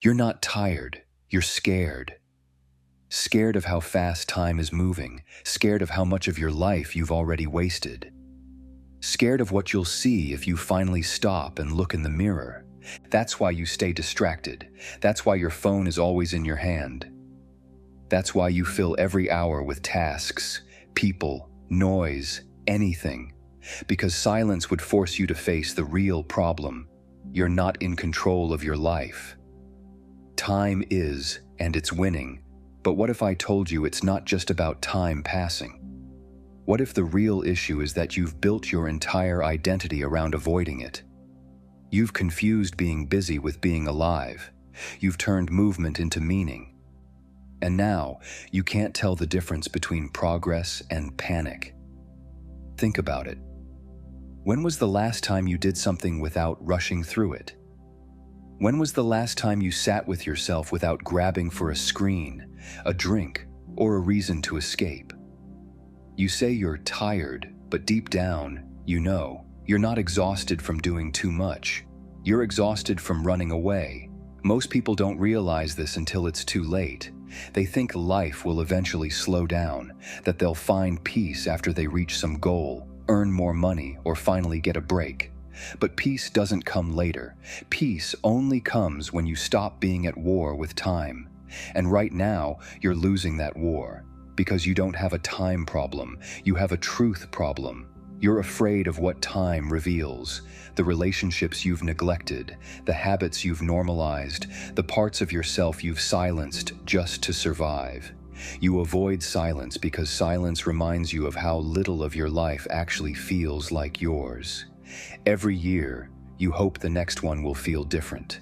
You're not tired, you're scared. Scared of how fast time is moving, scared of how much of your life you've already wasted. Scared of what you'll see if you finally stop and look in the mirror. That's why you stay distracted. That's why your phone is always in your hand. That's why you fill every hour with tasks, people, noise, anything. Because silence would force you to face the real problem. You're not in control of your life. Time is, and it's winning. But what if I told you it's not just about time passing? What if the real issue is that you've built your entire identity around avoiding it? You've confused being busy with being alive. You've turned movement into meaning. And now, you can't tell the difference between progress and panic. Think about it. When was the last time you did something without rushing through it? When was the last time you sat with yourself without grabbing for a screen, a drink, or a reason to escape? You say you're tired, but deep down, you know, you're not exhausted from doing too much. You're exhausted from running away. Most people don't realize this until it's too late. They think life will eventually slow down, that they'll find peace after they reach some goal, earn more money, or finally get a break. But peace doesn't come later. Peace only comes when you stop being at war with time. And right now, you're losing that war. Because you don't have a time problem, you have a truth problem. You're afraid of what time reveals, the relationships you've neglected, the habits you've normalized, the parts of yourself you've silenced just to survive. You avoid silence because silence reminds you of how little of your life actually feels like yours. Every year, you hope the next one will feel different.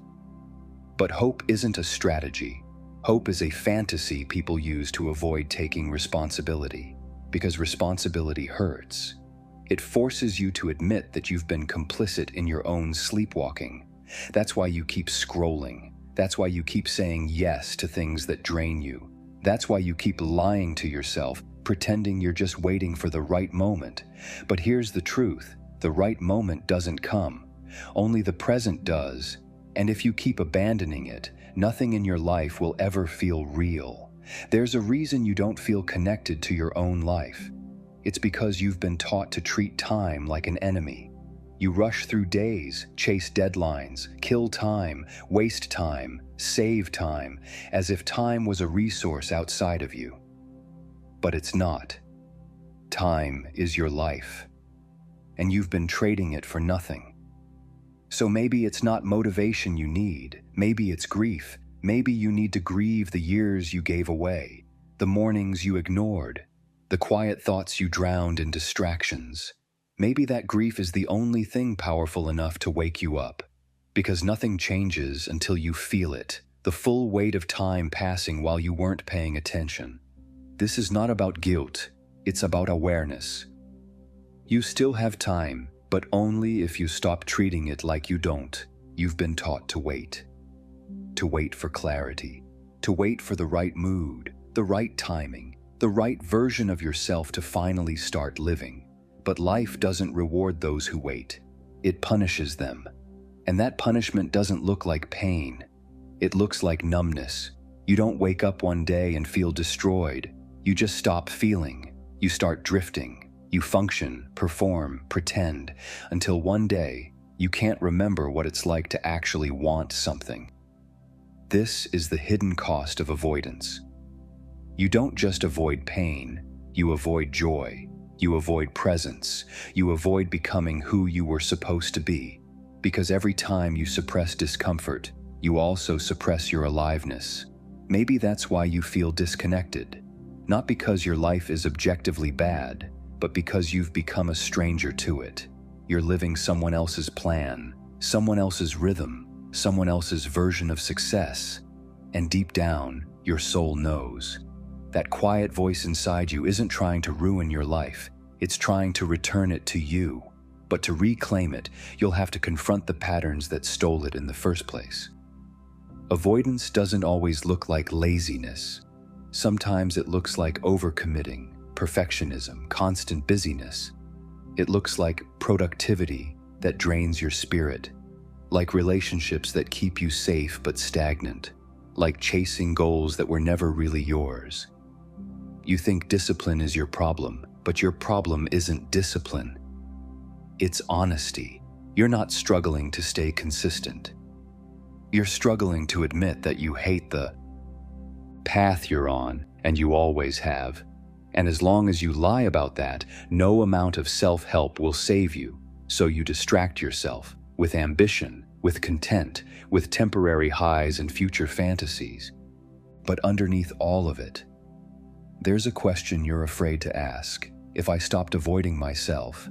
But hope isn't a strategy. Hope is a fantasy people use to avoid taking responsibility, because responsibility hurts. It forces you to admit that you've been complicit in your own sleepwalking. That's why you keep scrolling. That's why you keep saying yes to things that drain you. That's why you keep lying to yourself, pretending you're just waiting for the right moment. But here's the truth. The right moment doesn't come. Only the present does. And if you keep abandoning it, nothing in your life will ever feel real. There's a reason you don't feel connected to your own life. It's because you've been taught to treat time like an enemy. You rush through days, chase deadlines, kill time, waste time, save time, as if time was a resource outside of you. But it's not. Time is your life. And you've been trading it for nothing. So maybe it's not motivation you need, maybe it's grief. Maybe you need to grieve the years you gave away, the mornings you ignored, the quiet thoughts you drowned in distractions. Maybe that grief is the only thing powerful enough to wake you up, because nothing changes until you feel it, the full weight of time passing while you weren't paying attention. This is not about guilt, it's about awareness. You still have time, but only if you stop treating it like you don't. You've been taught to wait. To wait for clarity. To wait for the right mood, the right timing, the right version of yourself to finally start living. But life doesn't reward those who wait. It punishes them. And that punishment doesn't look like pain. It looks like numbness. You don't wake up one day and feel destroyed. You just stop feeling. You start drifting. You function, perform, pretend, until one day you can't remember what it's like to actually want something. This is the hidden cost of avoidance. You don't just avoid pain, you avoid joy, you avoid presence, you avoid becoming who you were supposed to be. Because every time you suppress discomfort, you also suppress your aliveness. Maybe that's why you feel disconnected. Not because your life is objectively bad, but because you've become a stranger to it. You're living someone else's plan, someone else's rhythm, someone else's version of success. And deep down, your soul knows. That quiet voice inside you isn't trying to ruin your life, it's trying to return it to you. But to reclaim it, you'll have to confront the patterns that stole it in the first place. Avoidance doesn't always look like laziness. Sometimes it looks like overcommitting, perfectionism, constant busyness. It looks like productivity that drains your spirit. like relationships that keep you safe but stagnant, like chasing goals that were never really yours. You think discipline is your problem, but your problem isn't discipline. It's honesty. You're not struggling to stay consistent. You're struggling to admit that you hate the path you're on, and you always have. And as long as you lie about that, no amount of self-help will save you. So you distract yourself with ambition, with content, with temporary highs and future fantasies. But underneath all of it, there's a question you're afraid to ask. If I stopped avoiding myself,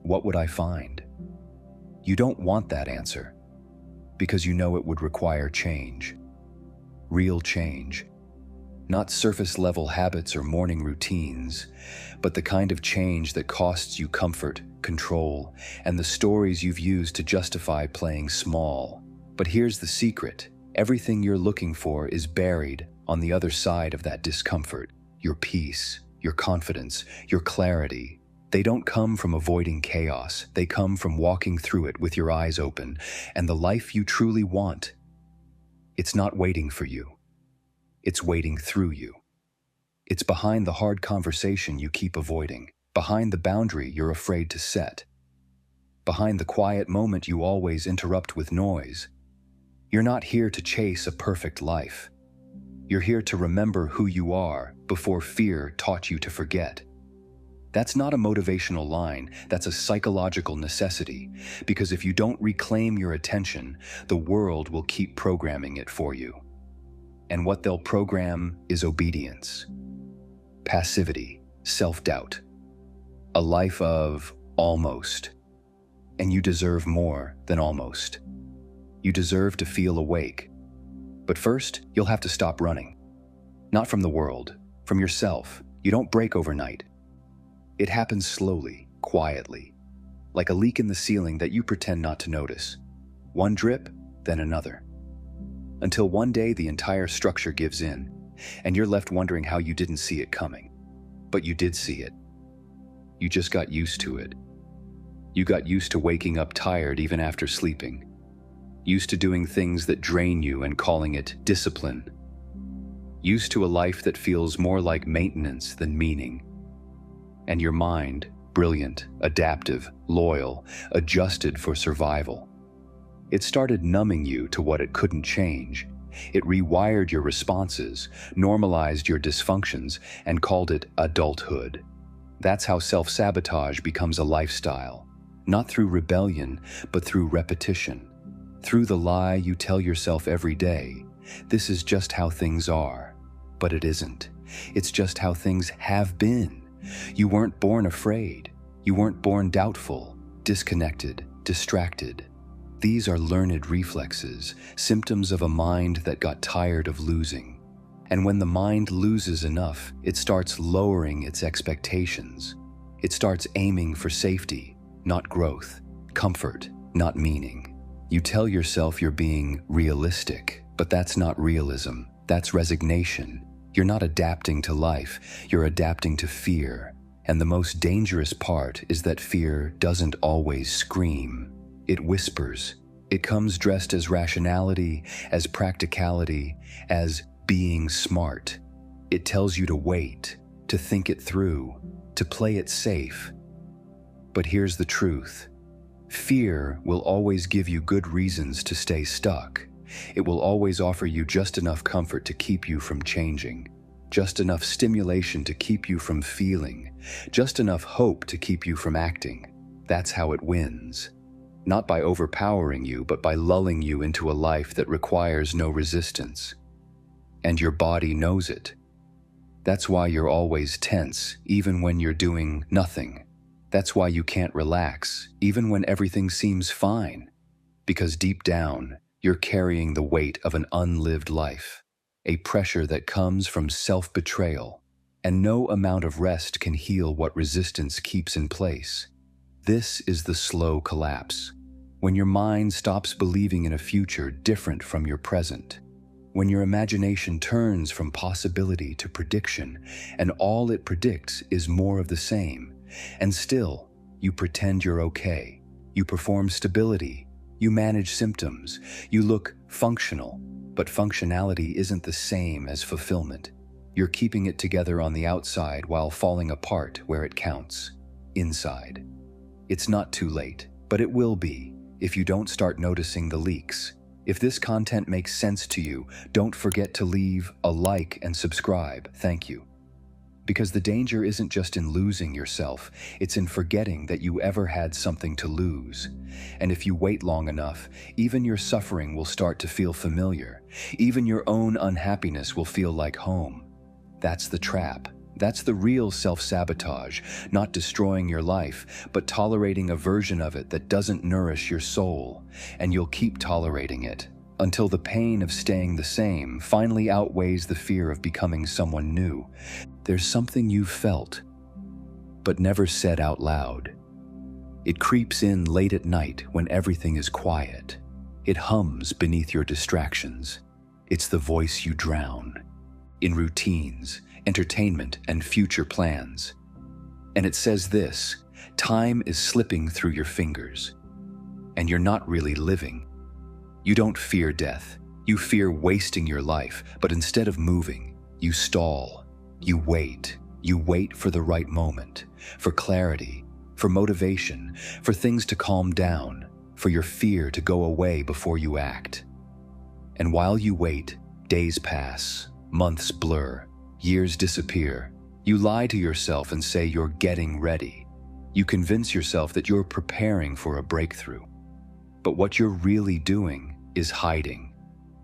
what would I find? You don't want that answer, because you know it would require change. Real change. Not surface-level habits or morning routines, but the kind of change that costs you comfort, control, and the stories you've used to justify playing small. But here's the secret. Everything you're looking for is buried on the other side of that discomfort. Your peace, your confidence, your clarity. They don't come from avoiding chaos. They come from walking through it with your eyes open. And the life you truly want, it's not waiting for you. It's waiting through you. It's behind the hard conversation you keep avoiding, behind the boundary you're afraid to set, behind the quiet moment you always interrupt with noise. You're not here to chase a perfect life. You're here to remember who you are before fear taught you to forget. That's not a motivational line, that's a psychological necessity, because if you don't reclaim your attention, the world will keep programming it for you. And what they'll program is obedience, passivity, self-doubt, a life of almost. And you deserve more than almost. You deserve to feel awake. But first, you'll have to stop running. Not from the world, from yourself. You don't break overnight. It happens slowly, quietly, like a leak in the ceiling that you pretend not to notice. One drip, then another. Until one day the entire structure gives in, and you're left wondering how you didn't see it coming. But you did see it. You just got used to it. You got used to waking up tired even after sleeping. Used to doing things that drain you and calling it discipline. Used to a life that feels more like maintenance than meaning. And your mind, brilliant, adaptive, loyal, adjusted for survival. It started numbing you to what it couldn't change. It rewired your responses, normalized your dysfunctions, and called it adulthood. That's how self-sabotage becomes a lifestyle. Not through rebellion, but through repetition. Through the lie you tell yourself every day, this is just how things are. But it isn't. It's just how things have been. You weren't born afraid. You weren't born doubtful, disconnected, distracted. These are learned reflexes, symptoms of a mind that got tired of losing. And when the mind loses enough, it starts lowering its expectations. It starts aiming for safety, not growth, comfort, not meaning. You tell yourself you're being realistic, but that's not realism. That's resignation. You're not adapting to life, you're adapting to fear. And the most dangerous part is that fear doesn't always scream. It whispers. It comes dressed as rationality, as practicality, as being smart. It tells you to wait, to think it through, to play it safe. But here's the truth. Fear will always give you good reasons to stay stuck. It will always offer you just enough comfort to keep you from changing, just enough stimulation to keep you from feeling, just enough hope to keep you from acting. That's how it wins. Not by overpowering you, but by lulling you into a life that requires no resistance. And your body knows it. That's why you're always tense, even when you're doing nothing. That's why you can't relax, even when everything seems fine. Because deep down, you're carrying the weight of an unlived life, a pressure that comes from self-betrayal, and no amount of rest can heal what resistance keeps in place. This is the slow collapse. When your mind stops believing in a future different from your present. When your imagination turns from possibility to prediction, and all it predicts is more of the same. And still, you pretend you're okay. You perform stability. You manage symptoms. You look functional, but functionality isn't the same as fulfillment. You're keeping it together on the outside while falling apart where it counts, inside. It's not too late, but it will be if you don't start noticing the leaks. If this content makes sense to you, don't forget to leave a like and subscribe. Thank you. Because the danger isn't just in losing yourself, it's in forgetting that you ever had something to lose. And if you wait long enough, even your suffering will start to feel familiar. Even your own unhappiness will feel like home. That's the trap. That's the real self-sabotage, not destroying your life, but tolerating a version of it that doesn't nourish your soul. And you'll keep tolerating it until the pain of staying the same finally outweighs the fear of becoming someone new. There's something you've felt, but never said out loud. It creeps in late at night when everything is quiet. It hums beneath your distractions. It's the voice you drown in routines, entertainment, and future plans. And it says this: time is slipping through your fingers, and you're not really living. You don't fear death. You fear wasting your life, but instead of moving, you stall. You wait. You wait for the right moment, for clarity, for motivation, for things to calm down, for your fear to go away before you act. And while you wait, days pass, months blur, years disappear. You lie to yourself and say you're getting ready. You convince yourself that you're preparing for a breakthrough. But what you're really doing is hiding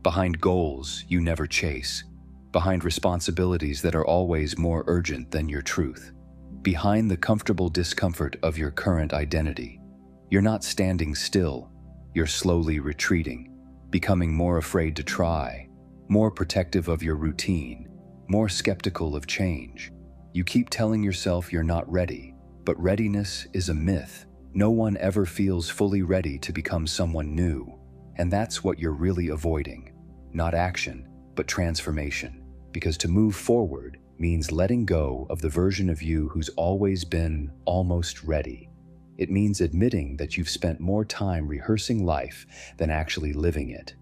behind goals you never chase, behind responsibilities that are always more urgent than your truth, behind the comfortable discomfort of your current identity. You're not standing still, you're slowly retreating, becoming more afraid to try, more protective of your routine, more skeptical of change. You keep telling yourself you're not ready, but readiness is a myth. No one ever feels fully ready to become someone new. And that's what you're really avoiding. Not action, but transformation. Because to move forward means letting go of the version of you who's always been almost ready. It means admitting that you've spent more time rehearsing life than actually living it.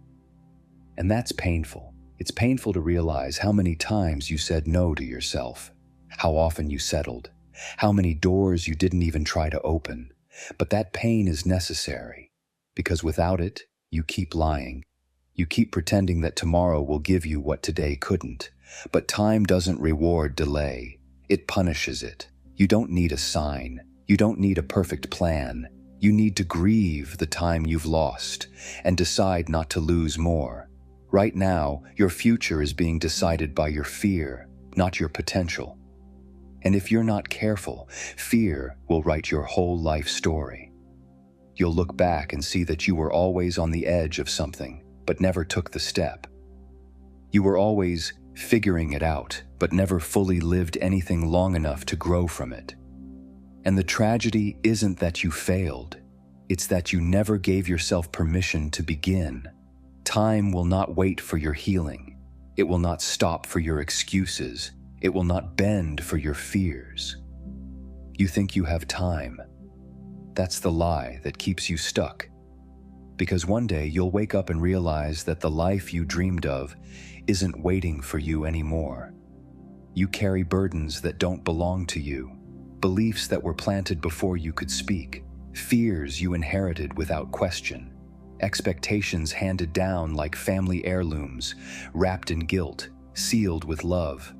And that's painful. It's painful to realize how many times you said no to yourself, how often you settled, how many doors you didn't even try to open. But that pain is necessary, because without it, you keep lying. You keep pretending that tomorrow will give you what today couldn't. But time doesn't reward delay. It punishes it. You don't need a sign. You don't need a perfect plan. You need to grieve the time you've lost and decide not to lose more. Right now, your future is being decided by your fear, not your potential. And if you're not careful, fear will write your whole life story. You'll look back and see that you were always on the edge of something, but never took the step. You were always figuring it out, but never fully lived anything long enough to grow from it. And the tragedy isn't that you failed, it's that you never gave yourself permission to begin. Time will not wait for your healing. It will not stop for your excuses. It will not bend for your fears. You think you have time. That's the lie that keeps you stuck. Because one day you'll wake up and realize that the life you dreamed of isn't waiting for you anymore. You carry burdens that don't belong to you, beliefs that were planted before you could speak, fears you inherited without question, expectations handed down like family heirlooms, wrapped in guilt, sealed with love.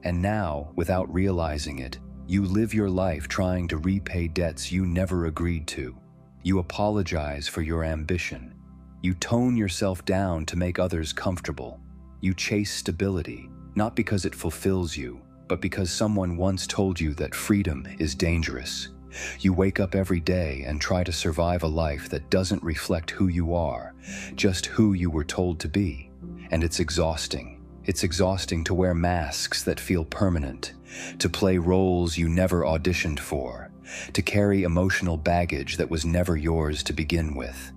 And now, without realizing it, you live your life trying to repay debts you never agreed to. You apologize for your ambition. You tone yourself down to make others comfortable. You chase stability, not because it fulfills you, but because someone once told you that freedom is dangerous. You wake up every day and try to survive a life that doesn't reflect who you are, just who you were told to be. And it's exhausting. It's exhausting to wear masks that feel permanent, to play roles you never auditioned for, to carry emotional baggage that was never yours to begin with.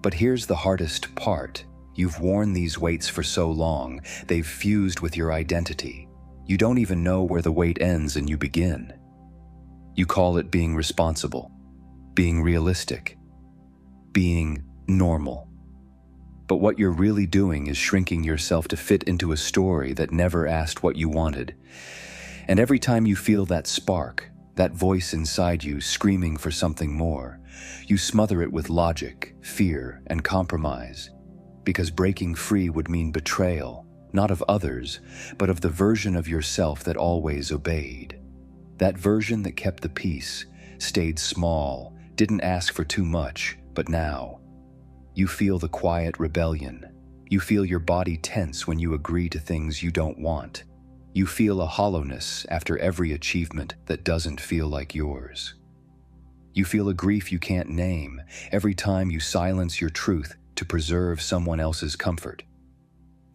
But here's the hardest part. You've worn these weights for so long, they've fused with your identity. You don't even know where the weight ends and you begin. You call it being responsible, being realistic, being normal. But what you're really doing is shrinking yourself to fit into a story that never asked what you wanted. And every time you feel that spark, that voice inside you screaming for something more, you smother it with logic, fear, and compromise. Because breaking free would mean betrayal, not of others, but of the version of yourself that always obeyed. That version that kept the peace, stayed small, didn't ask for too much, but now, you feel the quiet rebellion. You feel your body tense when you agree to things you don't want. You feel a hollowness after every achievement that doesn't feel like yours. You feel a grief you can't name every time you silence your truth to preserve someone else's comfort.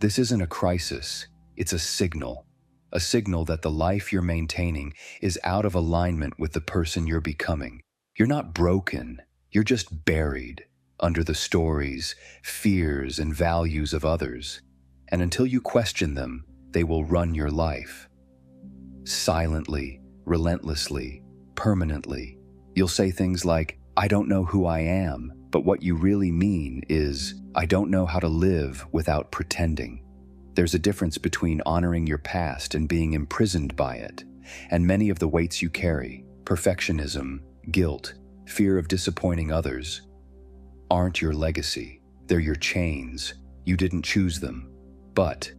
This isn't a crisis, it's a signal that the life you're maintaining is out of alignment with the person you're becoming. You're not broken, you're just buried under the stories, fears, and values of others. And until you question them, they will run your life. Silently, relentlessly, permanently. You'll say things like, "I don't know who I am," but what you really mean is, "I don't know how to live without pretending." There's a difference between honoring your past and being imprisoned by it. And many of the weights you carry, perfectionism, guilt, fear of disappointing others, aren't your legacy. They're your chains. You didn't choose them. But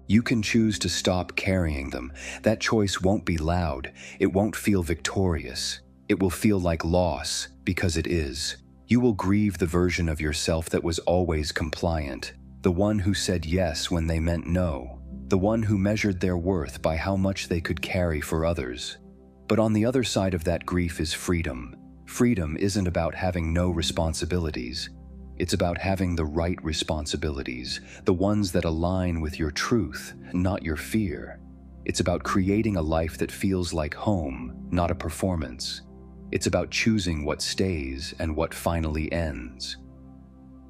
you can choose to stop carrying them. That choice won't be loud. It won't feel victorious. It will feel like loss, because it is. You will grieve the version of yourself that was always compliant, the one who said yes when they meant no, the one who measured their worth by how much they could carry for others. But on the other side of that grief is freedom. Freedom isn't about having no responsibilities. It's about having the right responsibilities, the ones that align with your truth, not your fear. It's about creating a life that feels like home, not a performance. It's about choosing what stays and what finally ends.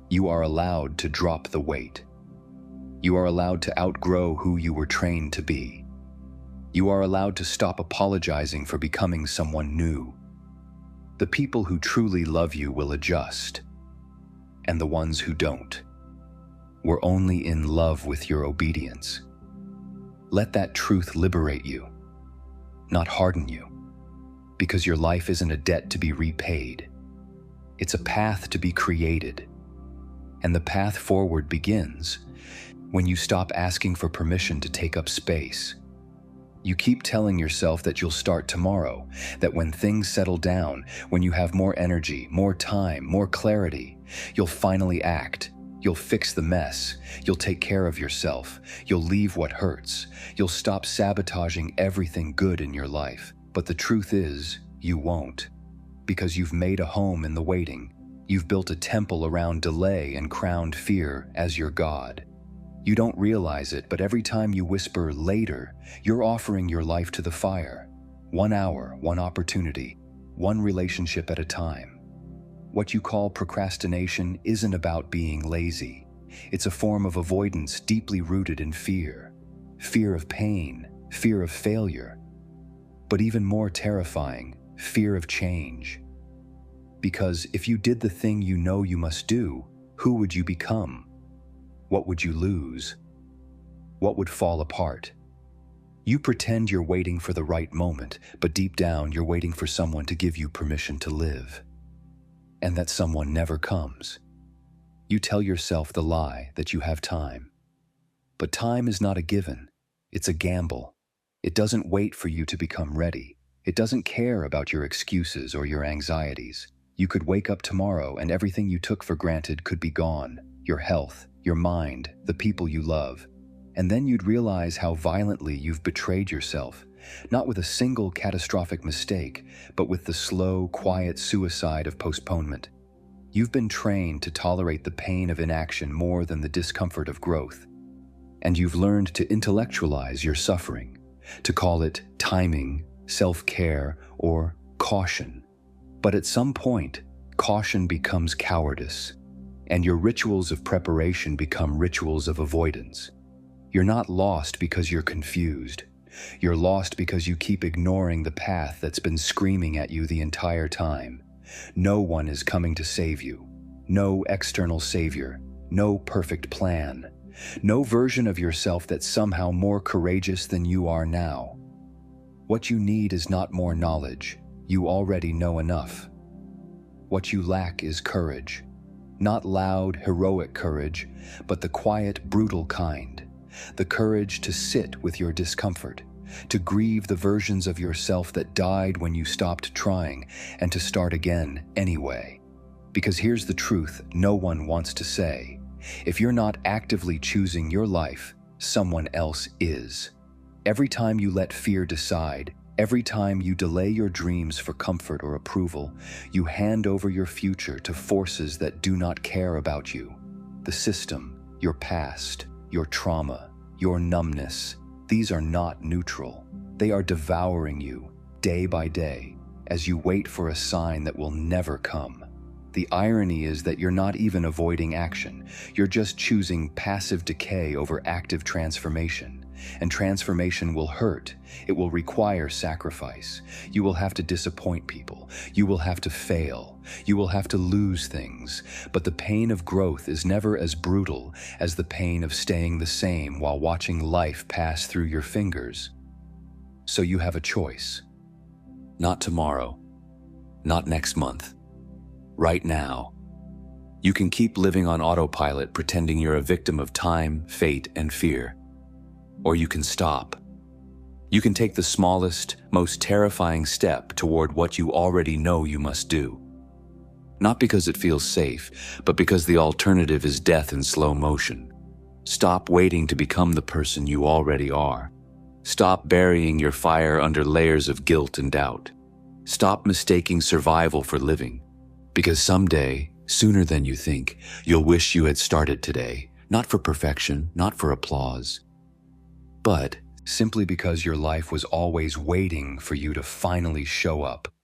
You are allowed to drop the weight. You are allowed to outgrow who you were trained to be. You are allowed to stop apologizing for becoming someone new. The people who truly love you will adjust, and the ones who don't were only in love with your obedience. Let that truth liberate you, not harden you, because your life isn't a debt to be repaid. It's a path to be created, and the path forward begins when you stop asking for permission to take up space. You keep telling yourself that you'll start tomorrow, that when things settle down, when you have more energy, more time, more clarity, you'll finally act. You'll fix the mess. You'll take care of yourself. You'll leave what hurts. You'll stop sabotaging everything good in your life. But the truth is, you won't. Because you've made a home in the waiting. You've built a temple around delay and crowned fear as your god. You don't realize it, but every time you whisper later, you're offering your life to the fire. 1 hour, 1 opportunity, 1 relationship at a time. What you call procrastination isn't about being lazy. It's a form of avoidance deeply rooted in fear. Fear of pain, fear of failure. But even more terrifying, fear of change. Because if you did the thing you know you must do, who would you become? What would you lose? What would fall apart? You pretend you're waiting for the right moment, but deep down you're waiting for someone to give you permission to live. And that someone never comes. You tell yourself the lie that you have time. But time is not a given. It's a gamble. It doesn't wait for you to become ready. It doesn't care about your excuses or your anxieties. You could wake up tomorrow and everything you took for granted could be gone. Your health, your mind, the people you love. And then you'd realize how violently you've betrayed yourself, not with a single catastrophic mistake, but with the slow, quiet suicide of postponement. You've been trained to tolerate the pain of inaction more than the discomfort of growth. And you've learned to intellectualize your suffering, to call it timing, self-care, or caution. But at some point, caution becomes cowardice, and your rituals of preparation become rituals of avoidance. You're not lost because you're confused. You're lost because you keep ignoring the path that's been screaming at you the entire time. No one is coming to save you. No external savior, no perfect plan, no version of yourself that's somehow more courageous than you are now. What you need is not more knowledge. You already know enough. What you lack is courage. Not loud, heroic courage, but the quiet, brutal kind. The courage to sit with your discomfort, to grieve the versions of yourself that died when you stopped trying, and to start again anyway. Because here's the truth no one wants to say. If you're not actively choosing your life, someone else is. Every time you let fear decide, every time you delay your dreams for comfort or approval, you hand over your future to forces that do not care about you. The system, your past, your trauma, your numbness, these are not neutral. They are devouring you, day by day, as you wait for a sign that will never come. The irony is that you're not even avoiding action. You're just choosing passive decay over active transformation. And transformation will hurt. It will require sacrifice. You will have to disappoint people. You will have to fail. You will have to lose things. But the pain of growth is never as brutal as the pain of staying the same while watching life pass through your fingers. So you have a choice. Not tomorrow. Not next month. Right now. You can keep living on autopilot pretending you're a victim of time, fate, and fear. Or you can stop. You can take the smallest, most terrifying step toward what you already know you must do. Not because it feels safe, but because the alternative is death in slow motion. Stop waiting to become the person you already are. Stop burying your fire under layers of guilt and doubt. Stop mistaking survival for living. Because someday, sooner than you think, you'll wish you had started today, not for perfection, not for applause, but simply because your life was always waiting for you to finally show up.